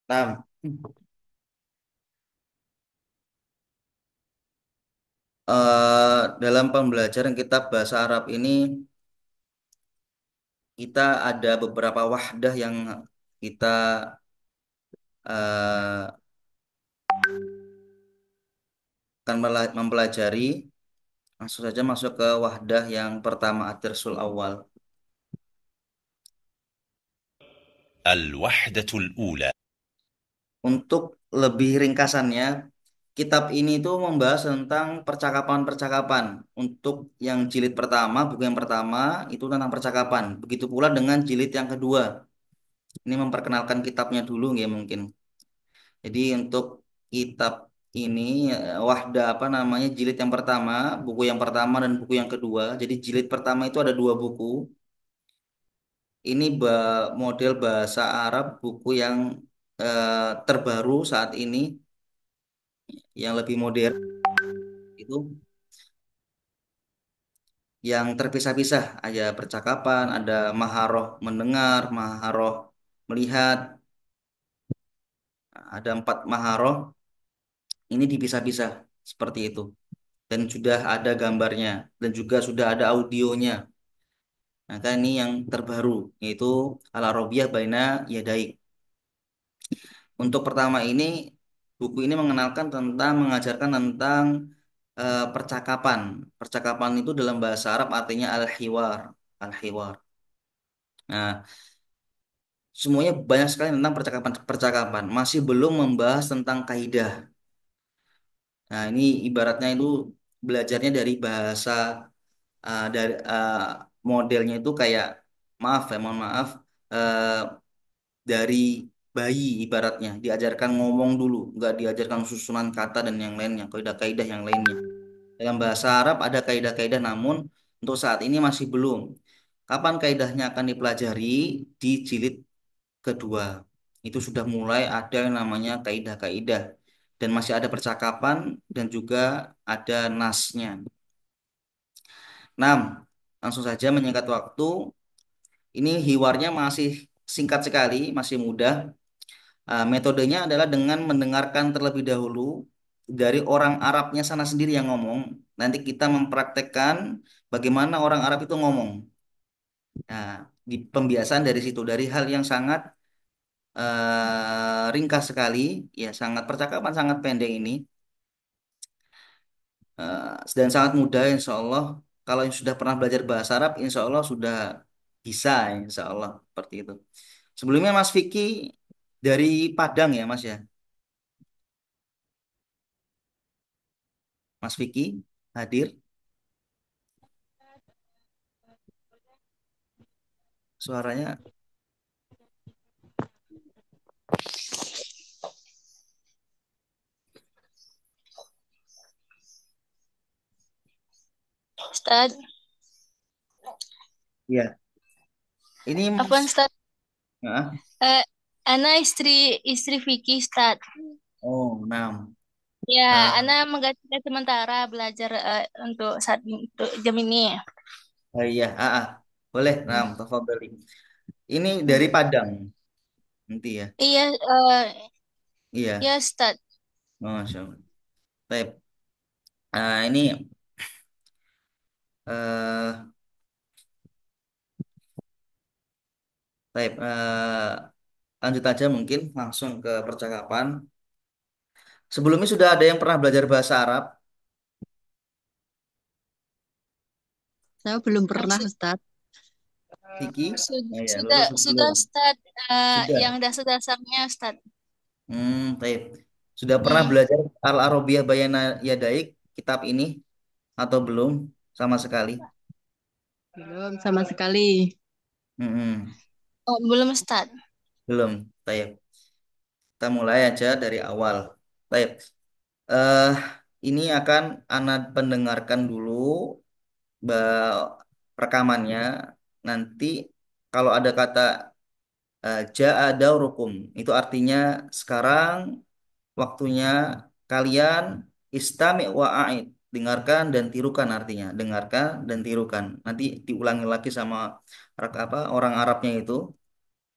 Nah, dalam pembelajaran kitab bahasa Arab ini kita ada beberapa wahdah yang kita eh, akan mempelajari. Langsung saja masuk ke wahdah yang pertama at-tirsul awal. الوحدة الأولى. Untuk lebih ringkasannya, kitab ini tuh membahas tentang percakapan-percakapan. Untuk yang jilid pertama, buku yang pertama itu tentang percakapan. Begitu pula dengan jilid yang kedua. Ini memperkenalkan kitabnya dulu ya mungkin. Jadi untuk kitab ini wahdah apa namanya jilid yang pertama, buku yang pertama dan buku yang kedua. Jadi jilid pertama itu ada dua buku. Ini model bahasa Arab buku yang terbaru saat ini, yang lebih modern itu yang terpisah-pisah. Ada percakapan, ada maharoh mendengar, maharoh melihat, ada empat maharoh. Ini dipisah-pisah seperti itu. Dan sudah ada gambarnya dan juga sudah ada audionya. Nah, kan ini yang terbaru yaitu Al-Arabiyah Baina Yadaik. Untuk pertama ini buku ini mengajarkan tentang percakapan. Percakapan itu dalam bahasa Arab artinya al-hiwar, al-hiwar. Nah, semuanya banyak sekali tentang percakapan-percakapan. Masih belum membahas tentang kaidah. Nah, ini ibaratnya itu belajarnya dari bahasa dari modelnya itu kayak maaf ya mohon maaf eh, dari bayi ibaratnya diajarkan ngomong dulu nggak diajarkan susunan kata dan yang lainnya kaidah-kaidah yang lainnya dalam bahasa Arab ada kaidah-kaidah namun untuk saat ini masih belum kapan kaidahnya akan dipelajari di jilid kedua itu sudah mulai ada yang namanya kaidah-kaidah dan masih ada percakapan dan juga ada nasnya. Nah, langsung saja menyingkat waktu. Ini hiwarnya masih singkat sekali, masih mudah. Metodenya adalah dengan mendengarkan terlebih dahulu dari orang Arabnya sana sendiri yang ngomong. Nanti kita mempraktekkan bagaimana orang Arab itu ngomong. Nah, di pembiasaan dari situ, dari hal yang sangat ringkas sekali, ya sangat percakapan sangat pendek ini, dan sangat mudah, insya Allah. Kalau yang sudah pernah belajar bahasa Arab, insya Allah sudah bisa, insya Allah seperti itu. Sebelumnya Mas Vicky dari Padang ya Mas ya. Mas Vicky hadir suaranya. Ustad, Iya. Ini apa Ustad? ah, Eh, Ana istri Vicky Ustad. oh, nah. Ya, Ah, Ana menggantikan sementara belajar untuk saat untuk jam ini. iya, boleh. Nah, tafadhali. Ini dari Padang nanti ya. Iya, Iya. ya Ustad. Masya Allah. Baik. Ini eh baik. Lanjut aja mungkin langsung ke percakapan. Sebelumnya sudah ada yang pernah belajar bahasa Arab, Saya belum pernah, Su- Ustadz. Vicky? Oh ya, Sudah, lulus sudah sebelum. Ustad. Yang Sudah. dasar-dasarnya Ustad. Baik. Sudah pernah Hmm, belajar Al-Arabiyah Bayana Yadaik, kitab ini atau belum sama sekali? Belum sama sekali. Hmm, oh, belum Ustad. belum. Baik. Kita mulai aja dari awal. Baik. Eh, ini akan Anda pendengarkan dulu rekamannya. Nanti kalau ada kata ja'a daurukum, itu artinya sekarang waktunya kalian istami' wa'aid. Dengarkan dan tirukan artinya. Dengarkan dan tirukan. Nanti diulangi lagi sama orang Arabnya itu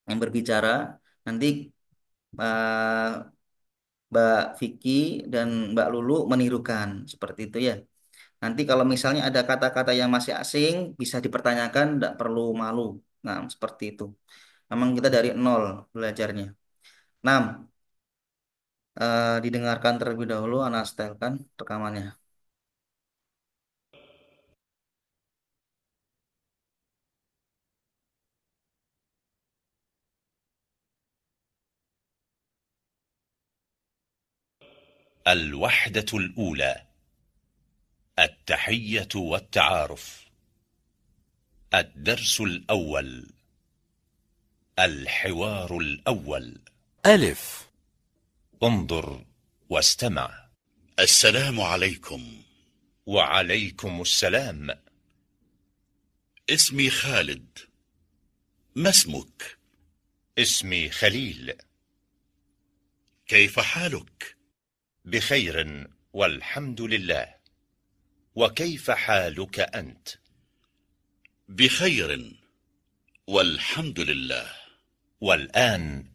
yang berbicara. Nanti eh, Mbak Vicky dan Mbak Lulu menirukan seperti itu ya. Nanti kalau misalnya ada kata-kata yang masih asing bisa dipertanyakan, tidak perlu malu. Nah, seperti itu. Memang kita dari nol belajarnya. 6. Didengarkan terlebih dahulu, Ana setelkan rekamannya. الوحدة الأولى: التحية والتعارف. الدرس الأول: الحوار الأول. ألف: انظر واستمع. السلام عليكم. وعليكم السلام. اسمي خالد. ما اسمك؟ اسمي خليل. كيف حالك؟ بخير والحمد لله. وكيف حالك أنت؟ بخير والحمد لله. والآن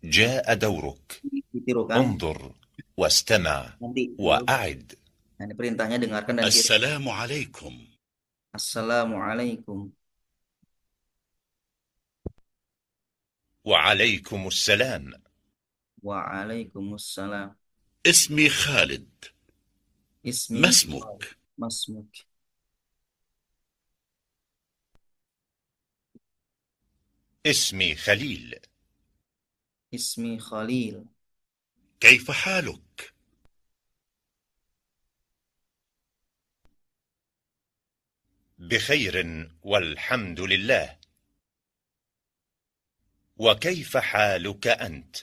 جاء دورك. Ditirukan. انظر واستمع Nanti وأعد. nah, ini perintahnya dengarkan dan tiru. السلام عليكم. Assalamualaikum. وعليكم السلام. Waalaikumsalam. اسمي خالد. Ismi. ما اسمك؟ Masmuk. اسمي خليل. Ismi Khalil. كيف حالك؟ بخير والحمد لله. وكيف حالك أنت؟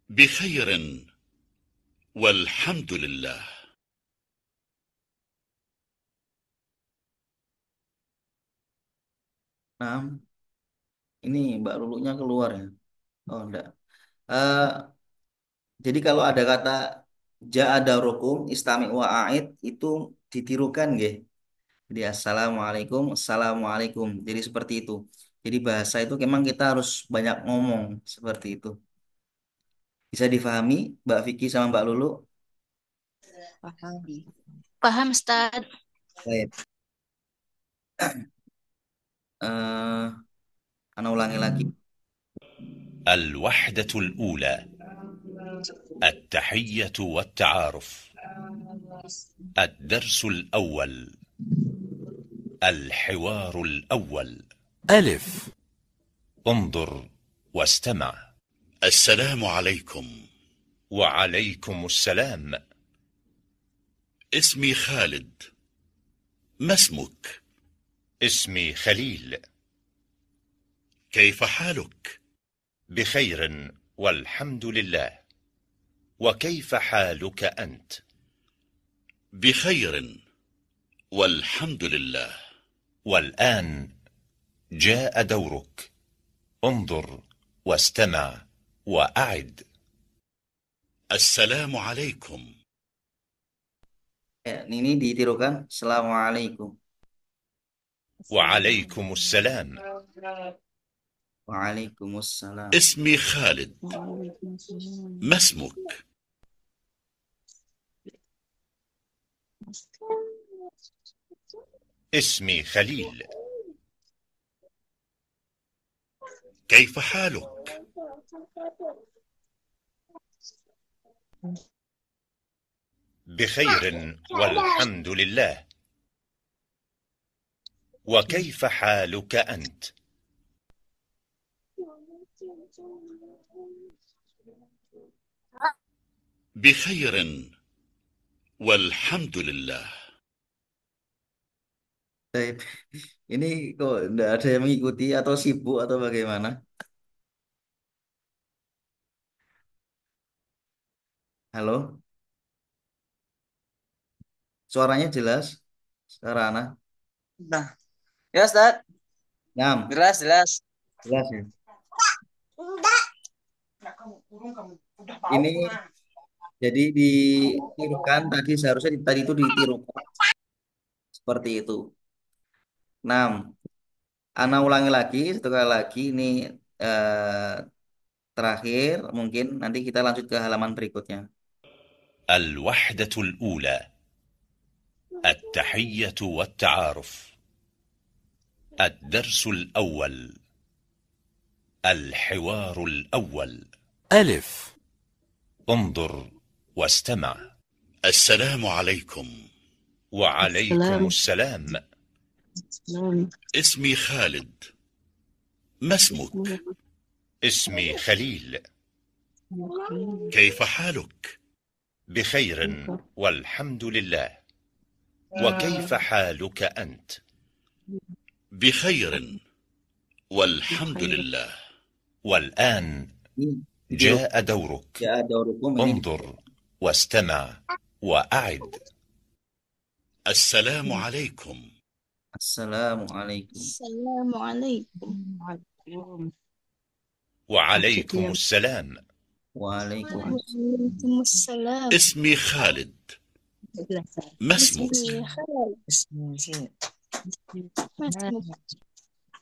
بخير والحمد لله. Nah, ini Mbak Lulunya keluar ya. Oh, enggak. Eh, jadi kalau ada kata ja'a darukum istami wa a'id itu ditirukan nggih. Jadi assalamualaikum, assalamualaikum. Jadi seperti itu. Jadi bahasa itu memang kita harus banyak ngomong seperti itu. Bisa difahami Mbak Vicky sama Mbak Lulu? Paham. Paham, Ustaz. Baik. Eh, Ana ulangi lagi. الوحدة الأولى: التحية والتعارف. الدرس الأول: الحوار الأول. ألف: انظر واستمع. السلام عليكم. وعليكم السلام. اسمي خالد. ما اسمك؟ اسمي خليل. كيف حالك؟ بخير والحمد لله. وكيف حالك أنت؟ بخير والحمد لله. والآن جاء دورك. انظر واستمع وأعد. السلام عليكم. Ya, ini ditirukan. Assalamualaikum. وعليكم السلام. Waalaikumsalam. اسمي خالد. ما اسمك؟ اسمي خليل. كيف حالك؟ بخير والحمد لله. وكيف حالك أنت؟ بخير والحمد لله. Baik. Ini kok enggak ada yang mengikuti atau sibuk atau bagaimana? Halo? Suaranya jelas? Sarana? Nah, ya Ustaz, Ngam. jelas jelas. Jelas ya. Ini jadi ditirukan tadi seharusnya tadi itu ditirukan seperti itu. 6. Ana ulangi lagi satu kali lagi ini eh, terakhir mungkin nanti kita lanjut ke halaman berikutnya. الوحدة الأولى. التحية والتعارف. الدرس الأول. الحوار الأول. ألف. انظر واستمع. السلام عليكم. وعليكم السلام. السلام. اسمي خالد. ما اسمك؟ اسمي خليل. كيف حالك؟ بخير والحمد لله. وكيف حالك أنت؟ بخير والحمد لله. والآن Ini جاء دورك. ya daurukum ini. انظر واستمع وأعد. السلام عليكم. Assalamualaikum. Assalamualaikum. وعليكم السلام. Waalaikumsalam. Waalaikumsalam. اسمي خالد. ما اسمك؟ Ismi Khalid.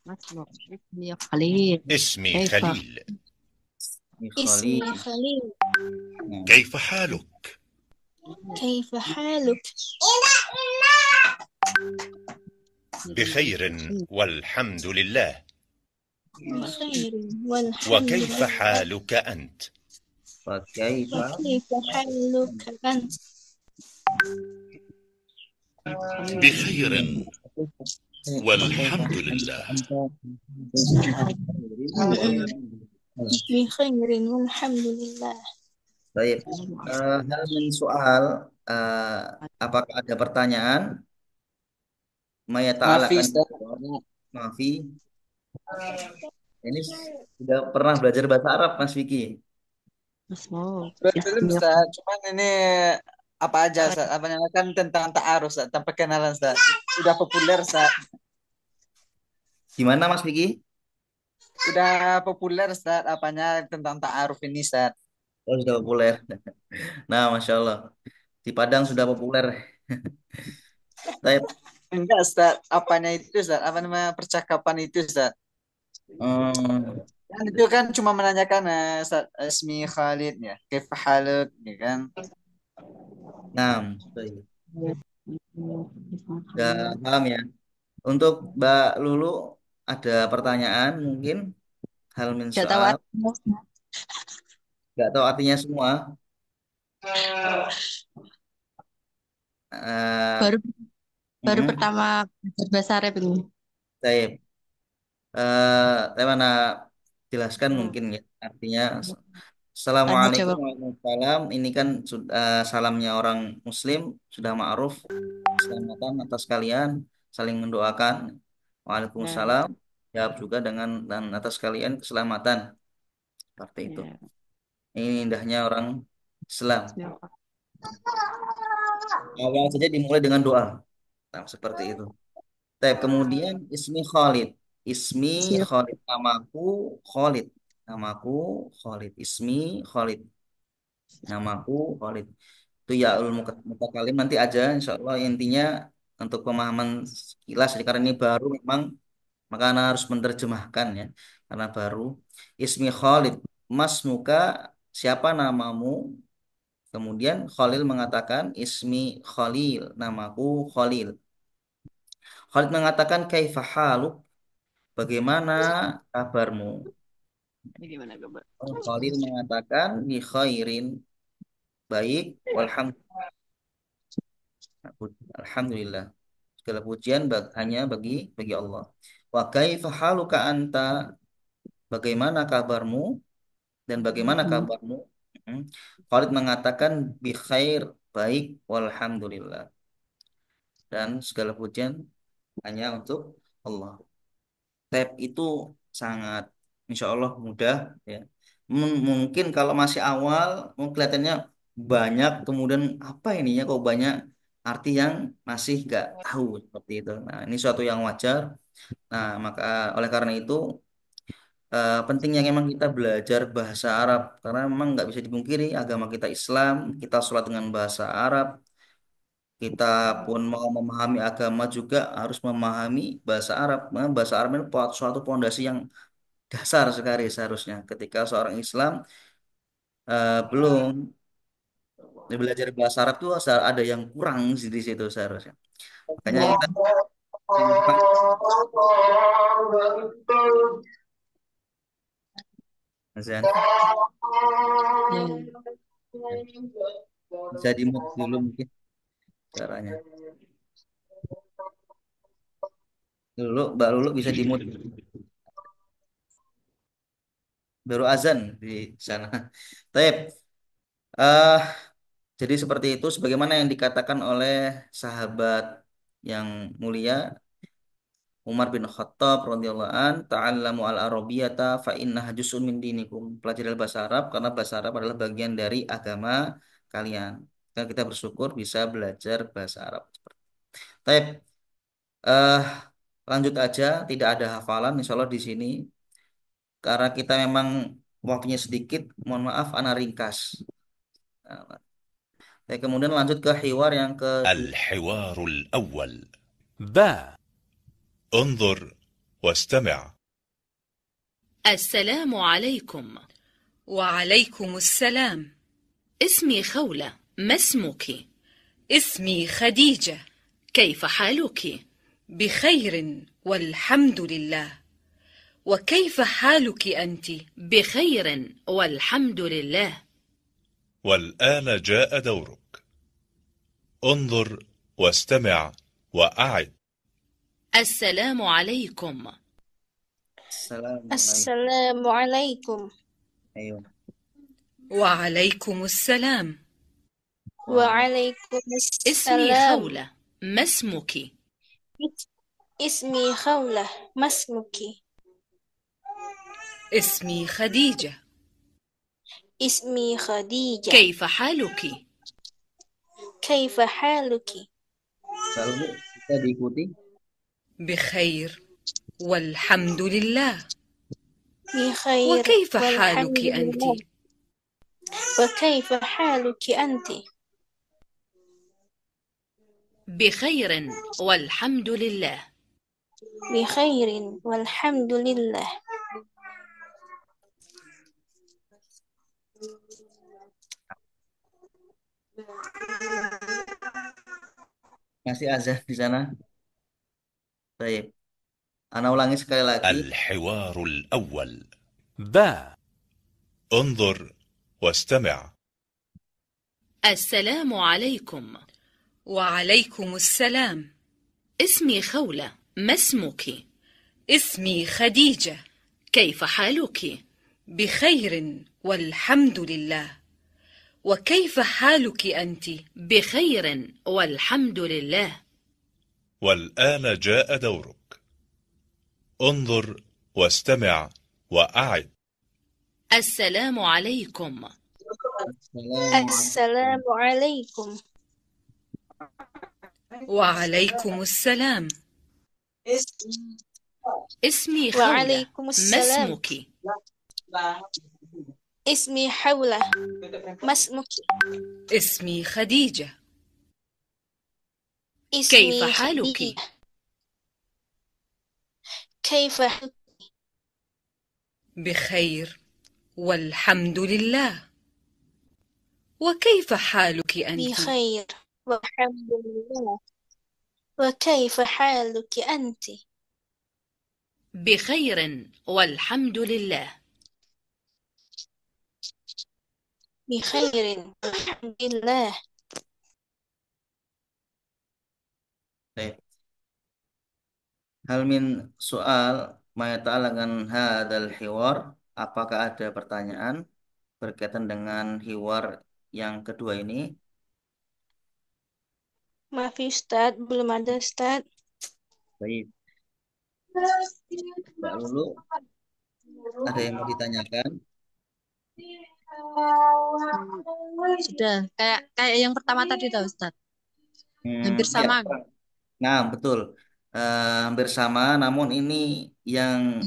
مسموك اسمي خليل. اسمي كيف؟ خليل. Ini Ismi Khalid. Khalid. Nah, كيف حالك؟ Kaifa haluk? بخير والحمد لله. Bikhair. Walhamdulillah. وكيف حالك أنت؟ Fakaifa Kaifa haluk ant? بخير والحمد لله. Bikhairin walhamdulillah. Baik. Hal min soal, apakah ada pertanyaan? Maya ta'ala Mafi, kan Ustaz. Mafi. Ini sudah pernah belajar bahasa Arab, Mas Vicky? مسموك Belum, اسمي Ustaz. Cuman ini apa aja, Ustaz? Apa namanya kan tentang ta'aruf, Ustaz. Tanpa kenalan, Ustaz. Udah populer, Ustaz. Gimana Mas Vicky? Udah populer, Ustaz. Apanya tentang ta'aruf ini, Ustaz. Oh, sudah populer. Nah, Masya Allah. Di Padang sudah populer. Baik. Enggak, Ustaz. Apanya itu, Ustaz? Apa namanya percakapan itu, Ustaz? Hmm, Kan itu kan cuma menanyakan, Ustaz, Ismi Khalid, ya. Kaifa haluk, ya kan? nah, baik. Sudah paham ya. Untuk Mbak Lulu ada pertanyaan mungkin hal min Gak tahu soal. artinya. Nggak tahu artinya semua. Eh, Baru baru mm, pertama belajar bahasa Arab ini. Baik. Saya mana jelaskan mungkin ya artinya. Anda Assalamualaikum jawab. warahmatullahi. Ini kan sudah salamnya orang Muslim sudah ma'ruf. Keselamatan atas kalian, saling mendoakan. Ya, Waalaikumsalam. Jawab juga dengan dan atas kalian keselamatan. Seperti itu. ya. Ini indahnya orang Islam. Bismillah. Awal saja dimulai dengan doa. Nah, seperti itu. Kemudian ismi Khalid. Ismi Bismillah. Khalid. Namaku Khalid. Namaku Khalid. Ismi Khalid. Namaku Khalid. Itu ya mutakalim nanti aja insya Allah intinya untuk pemahaman sekilas karena ini baru memang maka Anda harus menerjemahkan ya karena baru ismi Khalid mas muka siapa namamu kemudian Khalil mengatakan ismi Khalil namaku Khalil Khalid mengatakan kaifa haluk bagaimana kabarmu. Gimana kabar? Khalil mengatakan bi khairin baik alhamdulillah segala pujian hanya bagi Allah. Wa kaifa haluka anta? Bagaimana kabarmu dan bagaimana Hmm. kabarmu? Hmm. Khalid mengatakan bi khair, baik, walhamdulillah. Dan segala pujian hanya untuk Allah. Tab itu sangat insya Allah mudah ya. Mungkin kalau masih awal kelihatannya banyak kemudian apa ininya kok banyak arti yang masih nggak tahu seperti itu. Nah, ini suatu yang wajar. Nah, maka oleh karena itu pentingnya memang kita belajar bahasa Arab karena memang nggak bisa dipungkiri agama kita Islam, kita sholat dengan bahasa Arab, kita pun mau memahami agama juga harus memahami bahasa Arab. Nah, bahasa Arab ini suatu pondasi yang dasar sekali seharusnya. Ketika seorang Islam belum belajar bahasa Arab tuh ada yang kurang di situ seharusnya. Makanya kita Azan, bisa di mute dulu mungkin caranya. Mbak Lulu bisa di mute baru azan di sana. Taib. eh jadi seperti itu sebagaimana yang dikatakan oleh sahabat yang mulia Umar bin Khattab radhiyallahu an, ta'allamu al-arabiyyata fa innaha juz'un min dinikum. Pelajari bahasa Arab karena bahasa Arab adalah bagian dari agama kalian. Dan kita bersyukur bisa belajar bahasa Arab. Taib. eh Lanjut aja, tidak ada hafalan insya Allah di sini. Karena kita memang waktunya sedikit, mohon maaf, ana ringkas. Nah, kemudian lanjut ke hiwar yang kedua. الحوار الأول. با. انظر واستمع. السلام عليكم. وعليكم السلام. اسمي خولة، ما اسمك؟ اسمي خديجة. كيف حالك؟ بخير والحمد لله. وكيف حالك أنت؟ بخير والحمد لله. والآن جاء دورك. انظر واستمع وأعد. السلام عليكم. السلام عليكم. أيوه. وعليكم السلام. وعليكم اسمي السلام. خولة، ما اسمك؟ اسمي خولة، ما اسمك؟ اسمي خديجة. اسمي خديجة. كيف حالك؟ كيف حالك؟ Lalu kita diikuti. بخير والحمد لله. بخير وكيف والحمد حالك أنت؟ لله. وكيف حالك أنت؟ بخير والحمد لله. بخير والحمد لله. Masih azan di sana. Baik. Ana ulangi sekali lagi. الحوار الأول. با. انظر واستمع. السلام عليكم. وعليكم السلام. اسمي خولة، ما اسمك؟ اسمي خديجة. كيف حالك؟ بخير والحمد لله. وكيف حالك أنت؟ بخير والحمد لله. والآن جاء دورك. انظر واستمع وأعد. السلام عليكم. السلام عليكم. وعليكم السلام. اسمي خولة، وعليكم ما السلام. اسمك؟ اسمي حولة، ما اسمك؟ اسمي خديجة. اسمي كيف حالك؟ خديجة. كيف حالك؟ بخير والحمد لله. وكيف حالك أنت؟ بخير والحمد لله. وكيف حالك أنت؟ بخير والحمد لله. بخير والحمد لله. Baik. Hal min soal dengan hadal hiwar. Apakah ada pertanyaan berkaitan dengan hiwar yang kedua ini? Maaf Ustadz, belum ada Ustadz. Baik. Mbak Lulu, ada yang mau ditanyakan? Sudah, kayak yang pertama tadi tahu Ustaz. Hampir Ya. sama. Nah, betul. Hampir sama, namun ini yang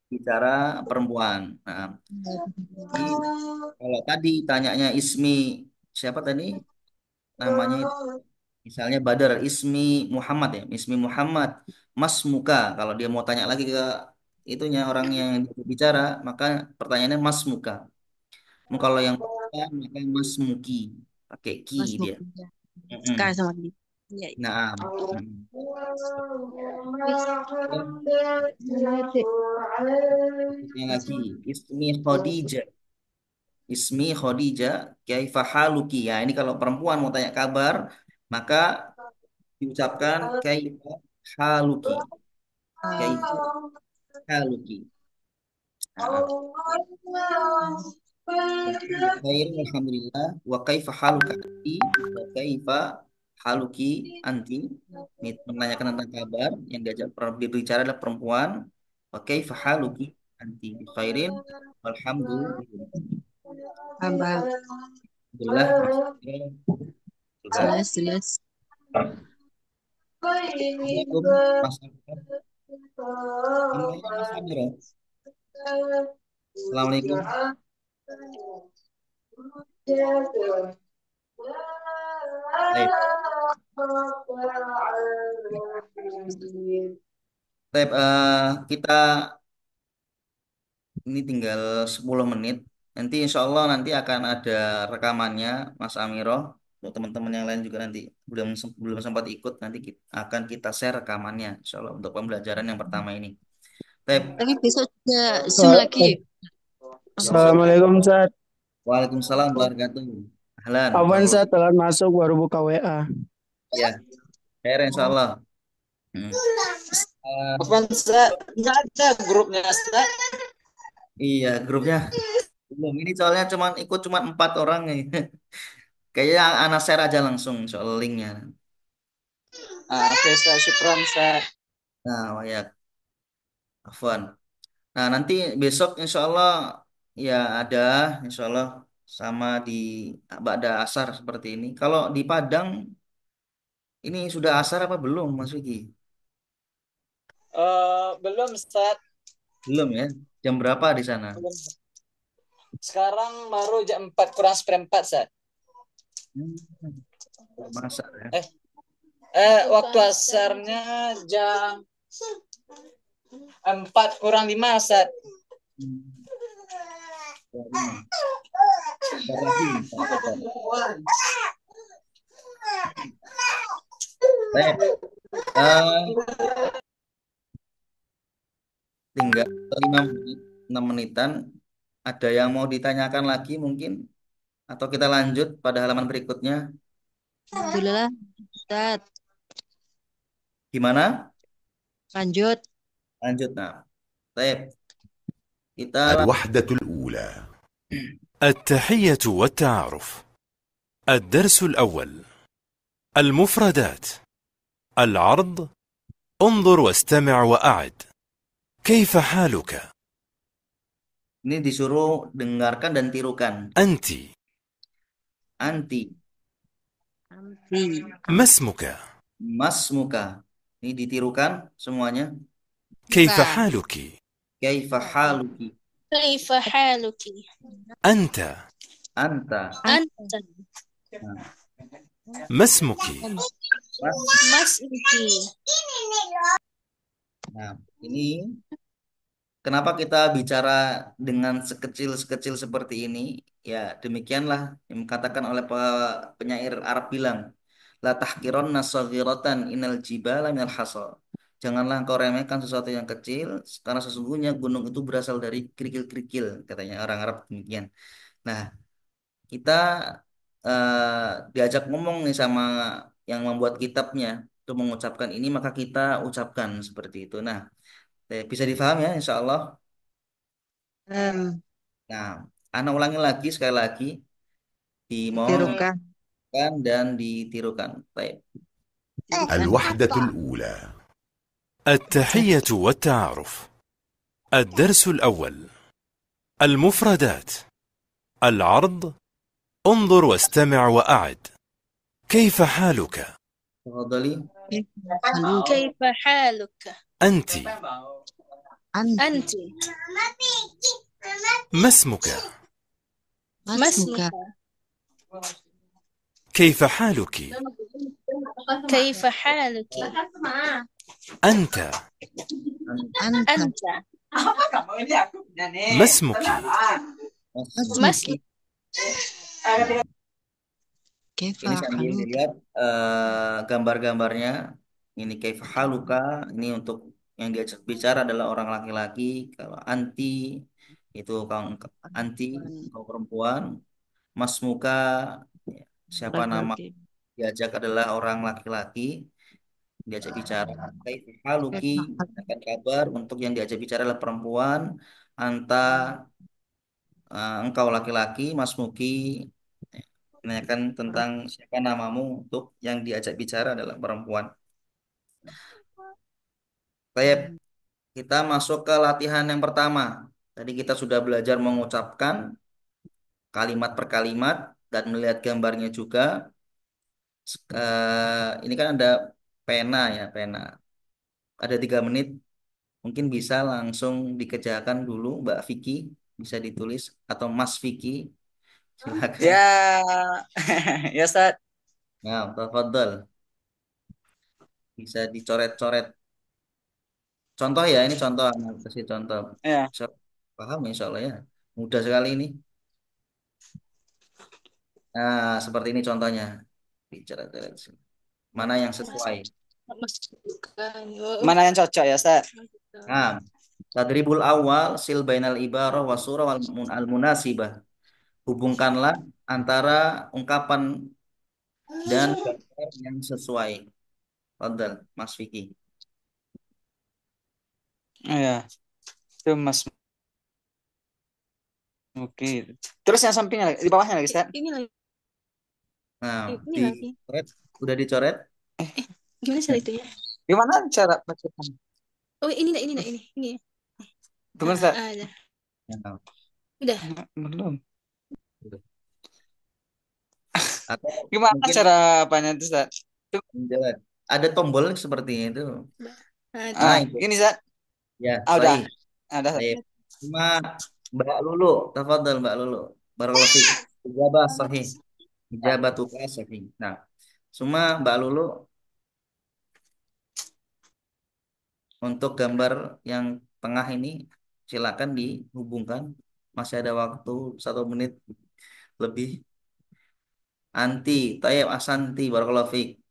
bicara perempuan. Nah, jadi, kalau tadi tanyanya Ismi, siapa tadi namanya itu? Misalnya Badar, ismi Muhammad ya, ismi Muhammad, mas muka. Kalau dia mau tanya lagi ke itunya orang yang bicara, maka pertanyaannya mas muka. Kalau yang muka, maka mas muki, pakai ki Mas dia. Muki. Ya. Mm-mm. Suka sama dia. Iya, iya. Nah, mm. Ini lagi, ismi Khadijah. Ismi Khadijah, kaifa haluki. Ya, ini kalau perempuan mau tanya kabar, maka diucapkan kaifa haluki. Kaifa haluki. Nah, khair alhamdulillah wa kaifa haluka anti wa kaifa haluki anti. Ini menanyakan tentang kabar yang diajak berbicara adalah perempuan. Wa kaifa haluki anti bi khairin alhamdulillah. Paham. Alhamdulillah maksudnya sudah. Jelas, jelas. Assalamualaikum Mas Amir. Namanya Mas Amir ya? Assalamualaikum. Baik. Baik, kita ini tinggal 10 menit. Nanti insya Allah nanti akan ada rekamannya Mas Amiro. Untuk teman-teman yang lain juga nanti belum sempat ikut, nanti akan kita share rekamannya insya Allah untuk pembelajaran yang pertama ini. Baik. Tapi besok juga Zoom lagi. Assalamualaikum Ustaz. Waalaikumsalam warahmatullahi wabarakatuh. Ahlan. Afwan Ustaz, telat masuk baru buka WA. Ya, share insya Allah. Apaan, Ustaz? Nggak ada grupnya, Ustaz. Iya, grupnya belum. Ini soalnya ikut cuma 4 orang nih. Kayaknya anak share aja langsung soal linknya. Oke, Ustaz. Syukran, Ustaz. Nah, ya, Afwan. Nah, nanti besok insya Allah ya ada, insya Allah sama di Ba'da Asar seperti ini. Kalau di Padang ini sudah asar apa belum, Mas Wiki? Belum, Ustaz. Belum ya? Jam berapa di sana? Belum. Sekarang baru jam 4 kurang seperempat, Ustaz. Masa ya? Waktu asarnya jam 4 kurang 5, Ustaz. Baik. Tinggal 6 menitan. Ada yang mau ditanyakan lagi mungkin? Atau kita lanjut pada halaman berikutnya? Alhamdulillah, Ustaz. Gimana? Lanjut. Lanjut. Nah, baik. Kita الوحدة الأولى. التحية والتعارف. الدرس الأول. المفردات. العرض. انظر واستمع وأعد. كيف حالك؟ ini disuruh dengarkan dan tirukan. أنت. Anti. ما اسمك؟ Mas muka. Ini ditirukan semuanya. كيف حالك؟ Kaifa haluki. Kaifa haluki. أنت. Anta. Anta. ما اسمك؟ Mas'uki. Nah, ini kenapa kita bicara dengan sekecil-sekecil seperti ini? Ya, demikianlah yang dikatakan oleh penyair Arab bilang, la tahqironna saghiratan inal jibala minal hasa. Janganlah engkau remehkan sesuatu yang kecil, karena sesungguhnya gunung itu berasal dari kerikil-kerikil, katanya orang Arab demikian. Nah, kita diajak ngomong nih sama yang membuat kitabnya untuk mengucapkan ini, maka kita ucapkan seperti itu. Nah, bisa difahami ya, insya Allah. Nah, Ana ulangi lagi sekali lagi, dimohon Tirukan. dan ditirukan. Baik. الوحدة الأولى. التحية والتعارف. الدرس الأول. المفردات. العرض. انظر واستمع وأعد. كيف حالك؟ تفضلي. Kaifa haluka. أنت. Anti. ما اسمك؟ Masmuka. كيف حالك؟ كيف حالك؟ أنت. أنت. أنت. ما اسمك؟ ما اسمك؟ كيف Ini sambil حالك؟ dilihat gambar-gambarnya. Ini kaifa haluka, ini untuk yang diajak bicara adalah orang laki-laki. Kalau anti itu kau anti, kau perempuan. Mas muka, ya, siapa nama Laki-laki. diajak adalah orang laki-laki. Diajak bicara. Kaifa haluki, Kaifa حالك؟ akan kabar untuk yang diajak bicara adalah perempuan. Anta, engkau laki-laki. Mas muki, menanyakan tentang siapa namamu untuk yang diajak bicara adalah perempuan. Baik, kita masuk ke latihan yang pertama. Tadi kita sudah belajar mengucapkan kalimat per kalimat dan melihat gambarnya juga. Ini kan ada pena ya, pena. Ada 3 menit, mungkin bisa langsung dikerjakan dulu, Mbak Vicky. Bisa ditulis atau Mas Vicky, silakan. Ya, ya Ustaz. Nah, tafadhol. Bisa dicoret-coret. Contoh ya, ini contoh, kasih contoh. Ya. Bisa paham insya Allah ya. Mudah sekali ini. Nah, seperti ini contohnya. Dicoret-coret. Mana yang sesuai? Mana yang cocok ya Ustaz? Nah, tadribul awal sil bainal ibarah wa surah wal al munasibah. Hubungkanlah antara ungkapan dan gambar yang sesuai. Fadal, Mas Vicky. Ya, itu Mas. Oke. Terus yang sampingnya lagi, di bawahnya lagi Ustaz. Ini lagi. Nah, Ini lagi. dicoret. Udah dicoret? Gimana cara itu ya? Gimana cara bacaan? Oh, ini nak, ini. Tunggu Ustaz. Ada. Nah, Udah. Belum. atau Gimana mungkin cara apanya itu Ustaz? jalan. Ada tombol seperti itu. Nah, itu. Ini Ustaz. Ya, Udah. sahih. Ada. Baik. Cuma Mbak Lulu, tafadhol Mbak Lulu. Barakallahu fiik. Ijabah sahih. Ijabah tugas sahih. Nah, cuma Mbak Lulu untuk gambar yang tengah ini silakan dihubungkan. Masih ada waktu 1 menit lebih. Anti, Tayyib Asanti, barakallahu fiik.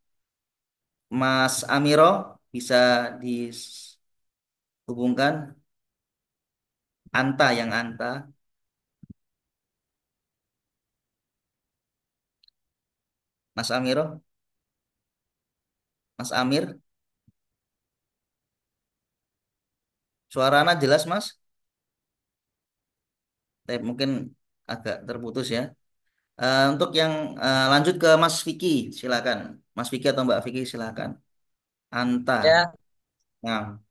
Mas Amiro bisa dihubungkan. Anta yang Anta. Mas Amiro, Mas Amir, suaranya jelas Mas? Tapi mungkin agak terputus ya. Untuk yang lanjut ke Mas Vicky, silakan. Mas Vicky atau Mbak Vicky silakan. Anta. Ya. Nah,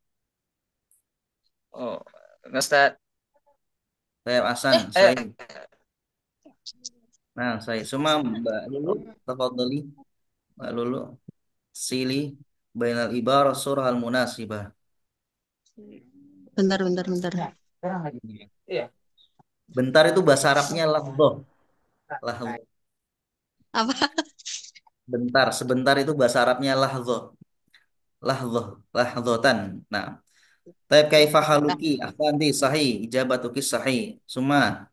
Oh, Ustaz. saya Hasan, saya. Nah, saya semua Mbak Lulu, tafadhali. Mbak Lulu, sili bainal ibarah surah al-munasibah. Bentar. Iya. Bentar itu bahasa Arabnya lahdoh. Lahdoh. Apa? Bentar, sebentar itu bahasa Arabnya lahdoh. Lahdoh, lahdotan. Nah, taib kaifa haluki, akhwandi sahih, ijabatuki sahih. Suma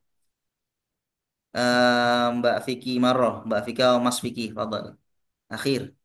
Mbak Vicky Marroh, Mbak Vicky atau Mas Vicky, fadal. Akhir.